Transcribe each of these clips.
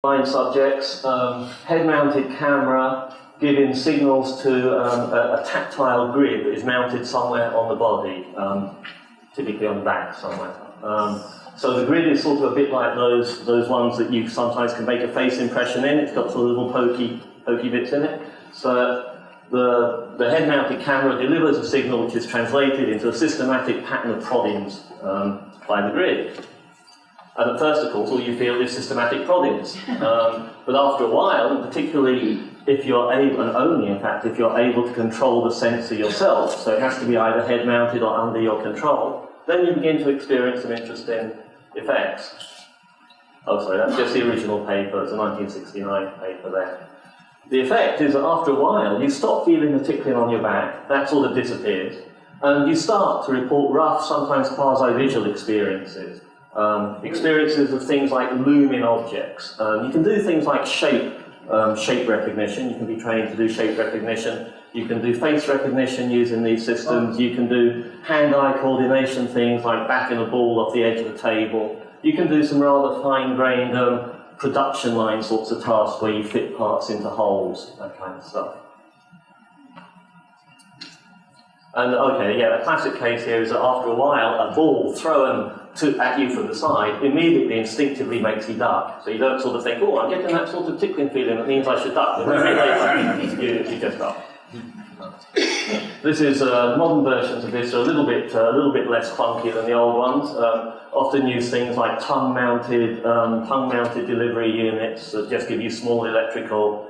blind subjects, head-mounted camera giving signals to a tactile grid that is mounted somewhere on the body, typically on the back somewhere. So the grid is sort of a bit like those ones that you sometimes can make a face impression in. It's got sort of little pokey bits in it. So the head-mounted camera delivers a signal which is translated into a systematic pattern of proddings by the grid. And at first, of course, all you feel is systematic proddings. But after a while, particularly if you're able, and only in fact, if you're able to control the sensor yourself, so it has to be either head-mounted or under your control, then you begin to experience some interesting effects. Oh, sorry, that's just the original paper. It's a 1969 paper there. The effect is that after a while, you stop feeling the tickling on your back. That sort of disappears. And you start to report rough, sometimes quasi-visual experiences. Experiences of things like looming objects. You can do things like shape recognition. You can be trained to do shape recognition. You can do face recognition using these systems. You can do hand-eye coordination things like backing a ball off the edge of the table. You can do some rather fine-grained production line sorts of tasks where you fit parts into holes, that kind of stuff. And okay, yeah, a classic case here is that after a while, a ball thrown at you from the side immediately instinctively makes you duck. So you don't sort of think, oh, I'm getting that sort of tickling feeling that means I should duck. You just duck. This is modern versions of this are a little bit less clunky than the old ones. Often use things like tongue-mounted delivery units that just give you small electrical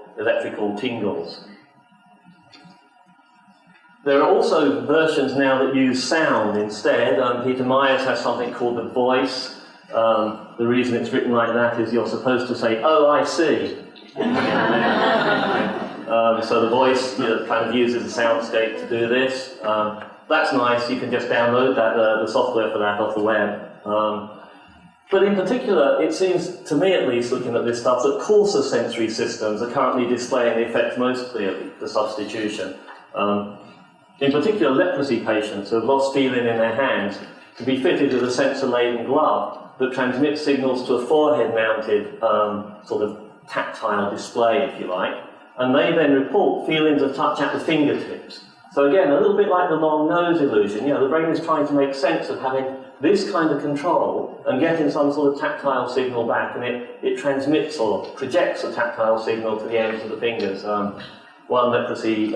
tingles. There are also versions now that use sound instead. Peter Myers has something called the voice. The reason it's written like that is you're supposed to say, "Oh, I see." So the voice kind of uses a soundscape to do this. That's nice. You can just download the software for that off the web. But in particular, it seems, to me at least, looking at this stuff, that coarser sensory systems are currently displaying the effects most clearly, the substitution. In particular, leprosy patients who have lost feeling in their hands can be fitted with a sensor-laden glove that transmits signals to a forehead-mounted sort of tactile display, if you like, and they then report feelings of touch at the fingertips. So again, a little bit like the long nose illusion, the brain is trying to make sense of having this kind of control and getting some sort of tactile signal back, and it transmits or projects a tactile signal to the ends of the fingers. One leprosy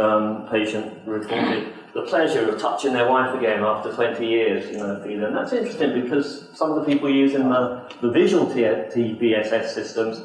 patient reported the pleasure of touching their wife again after 20 years, feeling. And that's interesting because some of the people using the visual TBSS systems